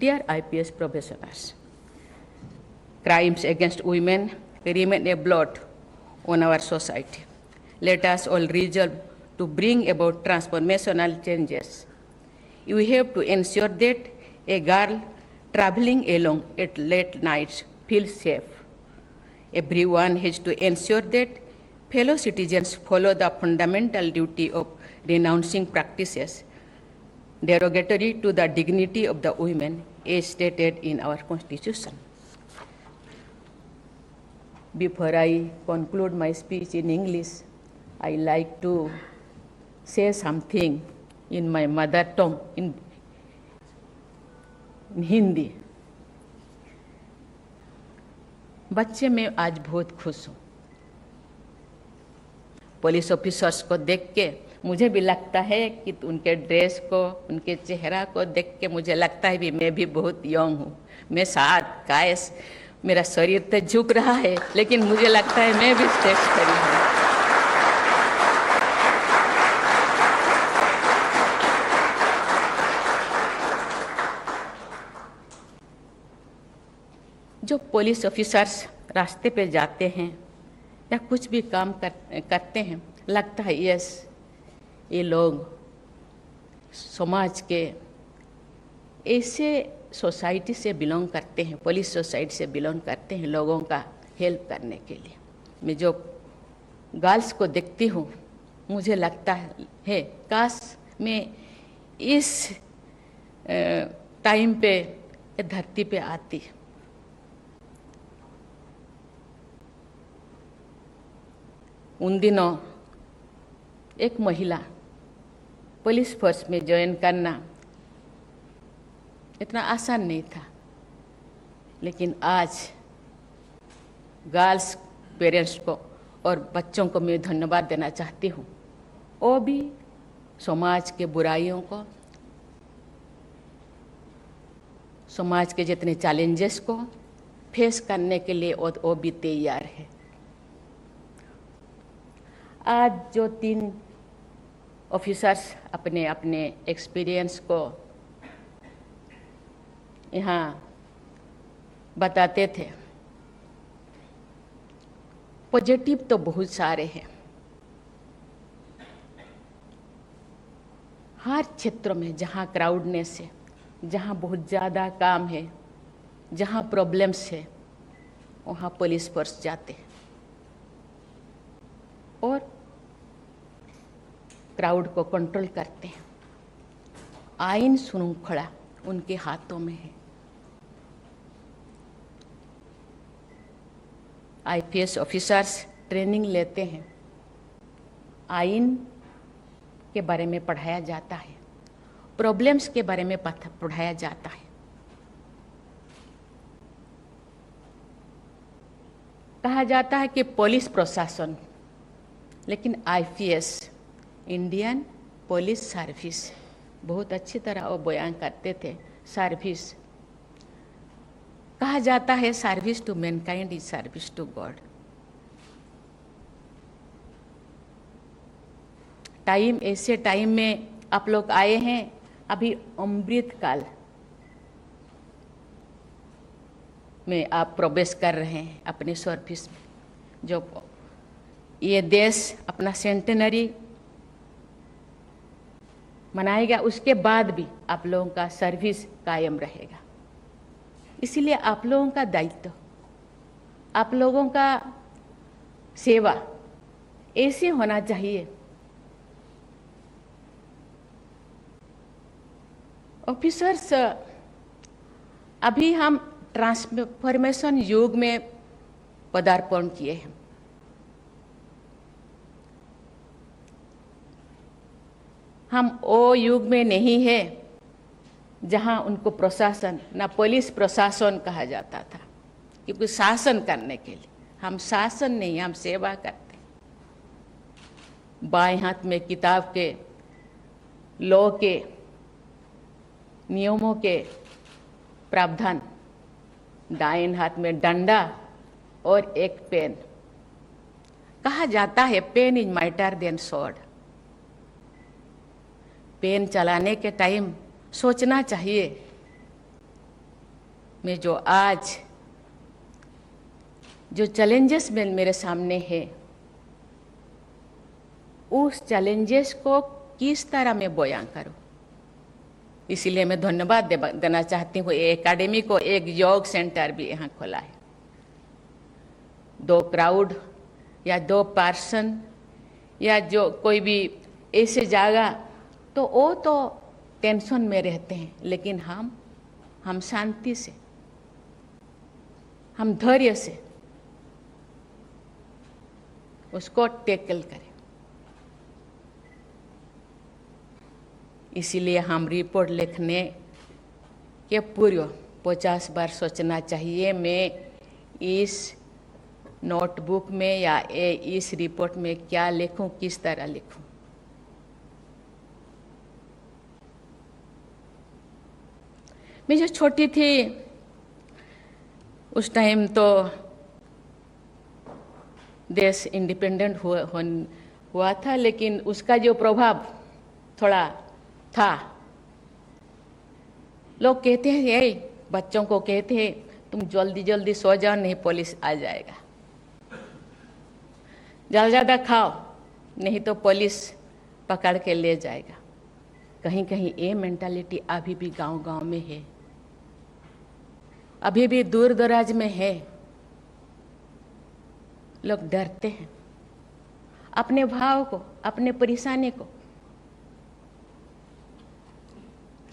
Dear IPS professionals, crimes against women remain a blot on our society. Let us all resolve to bring about transformational changes. We have to ensure that a girl traveling alone at late nights feels safe. Everyone has to ensure that fellow citizens follow the fundamental duty of renouncing practices derogatory to the dignity of the women as stated in our Constitution. Before I conclude my speech in English, I like to say something in my mother tongue, in Hindi. बच्चे मैं आज बहुत खुश हूँ। Police officers को देख के मुझे भी लगता है कि उनके ड्रेस को, उनके चेहरा को देख के मुझे लगता है भी मैं भी बहुत यंग हूँ। मैं शायद काश मेरा शरीर तो झुक रहा है, लेकिन मुझे लगता है मैं भी स्टेज खड़ी हूँ। जो पुलिस ऑफिसर्स रास्ते पे जाते हैं या कुछ भी काम करते हैं, लगता है यस ये लोग समाज के ऐसे सोसाइटी से बिलोंग करते हैं, पुलिस सोसाइटी से बिलोंग करते हैं, लोगों का हेल्प करने के लिए। मैं जो गर्ल्स को देखती हूँ मुझे लगता है काश मैं इस टाइम पे धरती पे आती। उन दिनों एक महिला पुलिस फोर्स में ज्वाइन करना इतना आसान नहीं था, लेकिन आज गर्ल्स पेरेंट्स को और बच्चों को मैं धन्यवाद देना चाहती हूँ। वो भी समाज के बुराइयों को, समाज के जितने चैलेंजेस को फेस करने के लिए वो भी तैयार है। आज जो 3 ऑफिसर्स अपने अपने एक्सपीरियंस को यहाँ बताते थे, पॉजिटिव तो बहुत सारे हैं। हर क्षेत्र में जहाँ क्राउडनेस है, जहाँ बहुत ज़्यादा काम है, जहाँ प्रॉब्लम्स है, वहाँ पुलिस फोर्स जाते हैं और क्राउड को कंट्रोल करते हैं। आईन श्रृंखला उनके हाथों में है। आईपीएस ऑफिसर्स ट्रेनिंग लेते हैं, आईन के बारे में पढ़ाया जाता है, प्रॉब्लम्स के बारे में पढ़ाया जाता है। कहा जाता है कि पुलिस प्रशासन, लेकिन आईपीएस इंडियन पुलिस सर्विस बहुत अच्छी तरह वो बयान करते थे। सर्विस कहा जाता है, service to mankind is service to God. Time ऐसे टाइम में आप लोग आए हैं, अभी अमृत काल में आप प्रवेश कर रहे हैं अपने सर्विस में। जो ये देश अपना सेंटेनरी मनाएगा, उसके बाद भी आप लोगों का सर्विस कायम रहेगा। इसीलिए आप लोगों का दायित्व, आप लोगों का सेवा ऐसे होना चाहिए। ऑफिसर्स, अभी हम ट्रांसफॉर्मेशन युग में पदार्पण किए हैं। हम वो युग में नहीं है जहां उनको प्रशासन, ना पुलिस प्रशासन कहा जाता था, क्योंकि शासन करने के लिए हम शासन नहीं, हम सेवा करते। बाएं हाथ में किताब के लॉ के नियमों के प्रावधान, दाएं हाथ में डंडा और एक पेन। कहा जाता है pen is mightier than sword. Pen चलाने के टाइम सोचना चाहिए में जो आज जो चैलेंजेस मेरे सामने है, उस चैलेंजेस को किस तरह मैं बयां करूं। इसीलिए मैं धन्यवाद देना चाहती हूँ एकेडमी को, एक योग सेंटर भी यहाँ खोला है। 2 क्राउड या 2 पर्सन या जो कोई भी ऐसे जगह, तो वो तो टेंशन में रहते हैं, लेकिन हम शांति से, हम धैर्य से उसको टैकल करें। इसीलिए हम रिपोर्ट लिखने के पूर्व 50 बार सोचना चाहिए, मैं इस नोटबुक में या इस रिपोर्ट में क्या लिखूं, किस तरह लिखूं। मैं जो छोटी थी उस टाइम तो देश इंडिपेंडेंट हुआ था, लेकिन उसका जो प्रभाव थोड़ा था। लोग कहते हैं, ये बच्चों को कहते हैं तुम जल्दी जल्दी सो जाओ, नहीं पुलिस आ जाएगा। ज़्यादा खाओ, नहीं तो पुलिस पकड़ के ले जाएगा। कहीं कहीं ये मेंटालिटी अभी भी गांव-गांव में है, अभी भी दूर दराज में है। लोग डरते हैं अपने भाव को, अपने परेशानी को,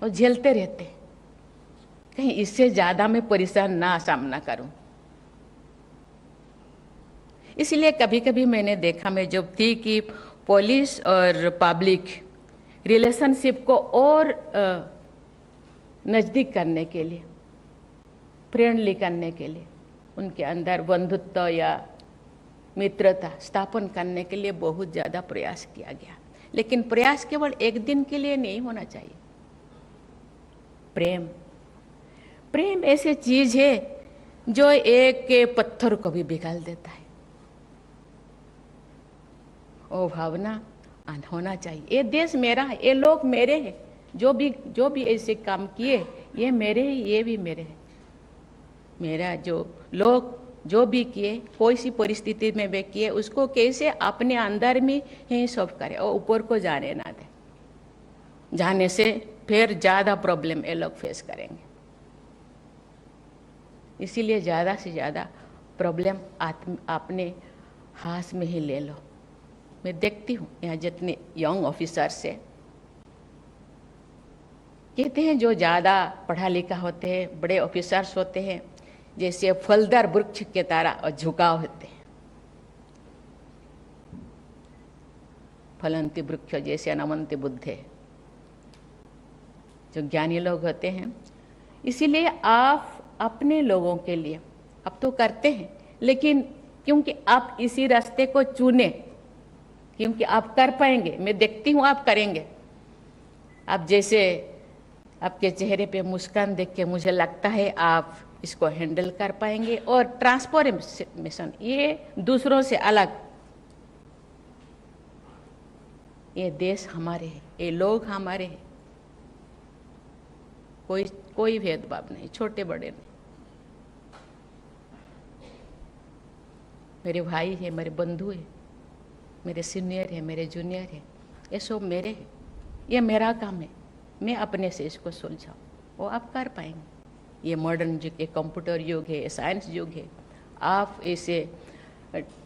और झेलते रहते हैं। कहीं इससे ज्यादा मैं परेशान ना सामना करूं। इसलिए कभी कभी मैंने देखा, मैं जब थी, कि पुलिस और पब्लिक रिलेशनशिप को और नज़दीक करने के लिए, फ्रेंडली करने के लिए, उनके अंदर बंधुत्व या मित्रता स्थापन करने के लिए बहुत ज़्यादा प्रयास किया गया। लेकिन प्रयास केवल एक दिन के लिए नहीं होना चाहिए। प्रेम ऐसी चीज है जो एक के पत्थर को भी पिघल देता है। वो भावना होना चाहिए। ये देश मेरा है, ये लोग मेरे हैं, जो भी ऐसे काम किए ये मेरे हैं, ये भी मेरे हैं। मेरा जो लोग जो भी किए, कोई सी परिस्थिति में वे किए, उसको कैसे अपने अंदर में ही सॉल्व करे और ऊपर को जाने ना दे। जाने से फिर ज़्यादा प्रॉब्लम ये लोग फेस करेंगे। इसीलिए ज़्यादा से ज़्यादा प्रॉब्लम अपने हाथ में ही ले लो। मैं देखती हूँ यहाँ जितने यंग ऑफिसर्स है, कहते हैं जो ज़्यादा पढ़ा लिखा होते हैं, बड़े ऑफिसर्स होते हैं, जैसे फलदार वृक्ष के तरह और झुकाव होते हैं, फलंती वृक्ष जैसे नमन्ति बुद्धे, जो ज्ञानी लोग होते हैं। इसीलिए आप अपने लोगों के लिए अब तो करते हैं, लेकिन क्योंकि आप इसी रास्ते को चुने, क्योंकि आप कर पाएंगे, मैं देखती हूँ आप करेंगे। आप जैसे आपके चेहरे पे मुस्कान देख के मुझे लगता है आप इसको हैंडल कर पाएंगे। और ट्रांसफॉर्मेशन, ये दूसरों से अलग, ये देश हमारे हैं, ये लोग हमारे हैं, कोई भेदभाव नहीं, छोटे बड़े नहीं। मेरे भाई है, मेरे बंधु है, मेरे सीनियर है, मेरे जूनियर है, ये सब मेरे हैं। ये मेरा काम है, मैं अपने से इसको सुलझाऊँ, वो आप कर पाएंगे। ये मॉडर्न युग, ये कंप्यूटर युग है, ये साइंस युग है। आप ऐसे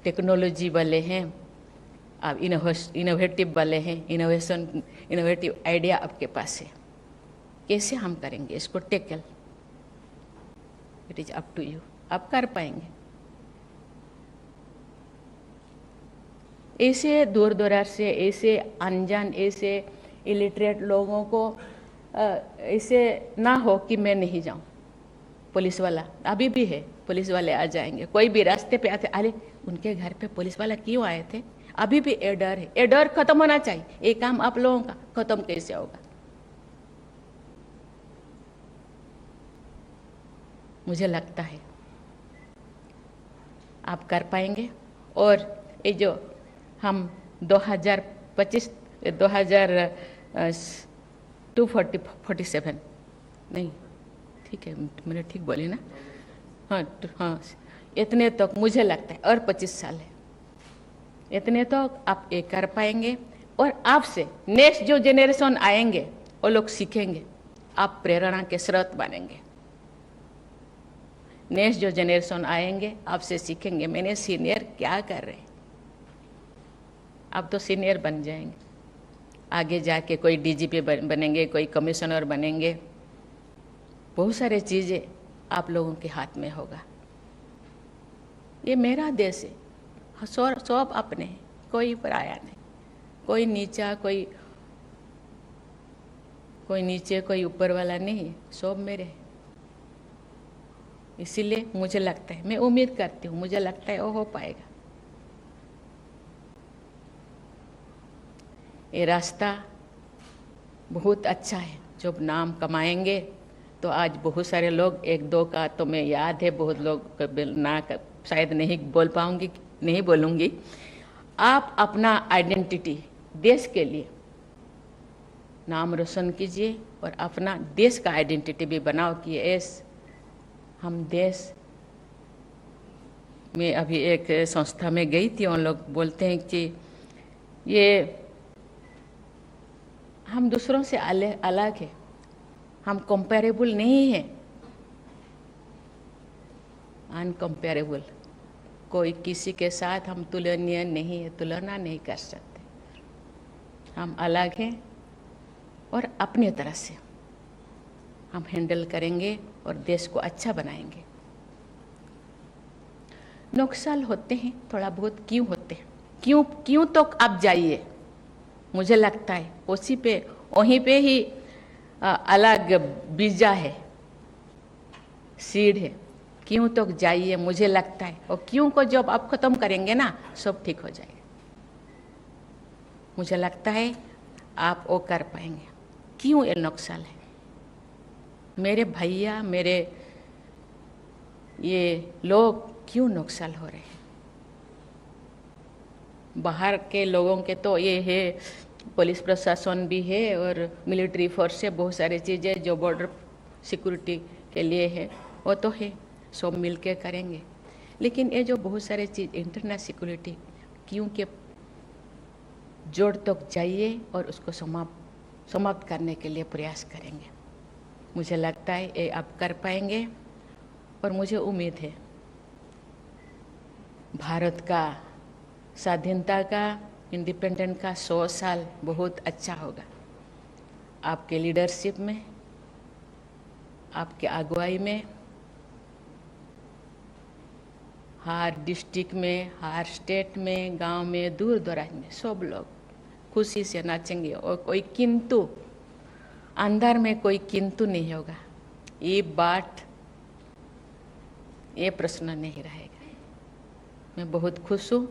टेक्नोलॉजी वाले हैं, आप इनोवेटिव वाले हैं, इनोवेटिव आइडिया आपके पास है। कैसे हम करेंगे इसको tackle, it is up to you, आप कर पाएंगे। ऐसे दूर दराज से, ऐसे अनजान, ऐसे इलिटरेट लोगों को ऐसे ना हो कि मैं नहीं जाऊं। पुलिस वाला अभी भी है, पुलिस वाले आ जाएंगे, कोई भी रास्ते पे आते, अरे उनके घर पे पुलिस वाला क्यों आए थे, अभी भी ये डर है। ये डर खत्म होना चाहिए। ये काम आप लोगों का खत्म कैसे होगा? मुझे लगता है आप कर पाएंगे। और ये जो हम 2025 247 नहीं ठीक है, मैंने ठीक बोली ना? हाँ हाँ, इतने तक मुझे लगता है, और 25 साल है, इतने तक आप ये कर पाएंगे। और आपसे नेक्स्ट जो जेनरेशन आएंगे वो लोग सीखेंगे, आप प्रेरणा के स्रोत बनेंगे। नेक्स्ट जो जेनरेशन आएंगे आपसे सीखेंगे, मैंने सीनियर क्या कर रहे हैं, आप तो सीनियर बन जाएंगे, आगे जाके कोई डीजीपी बनेंगे, कोई कमिश्नर बनेंगे, बहुत सारे चीज़ें आप लोगों के हाथ में होगा। ये मेरा देश है, सब अपने हैं, कोई पराया नहीं, कोई नीचा, कोई नीचे, कोई ऊपर वाला नहीं, सब मेरे हैं। इसीलिए मुझे लगता है, मैं उम्मीद करती हूँ, मुझे लगता है वो हो पाएगा। ये रास्ता बहुत अच्छा है, जब नाम कमाएंगे तो आज बहुत सारे लोग, एक दो का तो मैं याद है, बहुत लोग ना शायद नहीं बोल पाऊंगी, नहीं बोलूँगी। आप अपना आइडेंटिटी देश के लिए नाम रोशन कीजिए और अपना देश का आइडेंटिटी भी बनाओ कि हम देश में, अभी एक संस्था में गई थी, उन लोग बोलते हैं कि ये हम दूसरों से अलग है, हम कंपेरेबल नहीं है, अनकंपेरेबल, कोई किसी के साथ हम तुलनीय नहीं है, तुलना नहीं कर सकते, हम अलग हैं और अपनी तरह से हम हैंडल करेंगे और देश को अच्छा बनाएंगे। नुकसान होते हैं थोड़ा बहुत, क्यों होते हैं, क्यों तो आप जाइए, मुझे लगता है वहीं पे ही अलग बीजा है, सीड है, क्यों तो जाइए, मुझे लगता है। और क्यों को जब आप खत्म करेंगे ना, सब ठीक हो जाएगा, मुझे लगता है आप वो कर पाएंगे। क्यों ये नुकसान है, मेरे भैया, मेरे ये लोग क्यों नुकसान हो रहे हैं? बाहर के लोगों के तो ये है, पुलिस प्रशासन भी है और मिलिट्री फोर्स है, बहुत सारी चीज़ें जो बॉर्डर सिक्योरिटी के लिए है वो तो है, सब मिल के करेंगे। लेकिन ये जो बहुत सारे चीज़ इंटरनेट सिक्योरिटी, क्योंकि जोड़ तक जाइए और उसको समाप्त करने के लिए प्रयास करेंगे, मुझे लगता है ये आप कर पाएंगे। और मुझे उम्मीद है भारत का स्वाधीनता का, इंडिपेंडेंट का 100 साल बहुत अच्छा होगा, आपके लीडरशिप में, आपके अगुवाई में, हर डिस्ट्रिक्ट में, हर स्टेट में, गांव में, दूर दराज में सब लोग खुशी से नाचेंगे और कोई किंतु, अंदर में कोई किंतु नहीं होगा, ये प्रश्न नहीं रहेगा। मैं बहुत खुश हूँ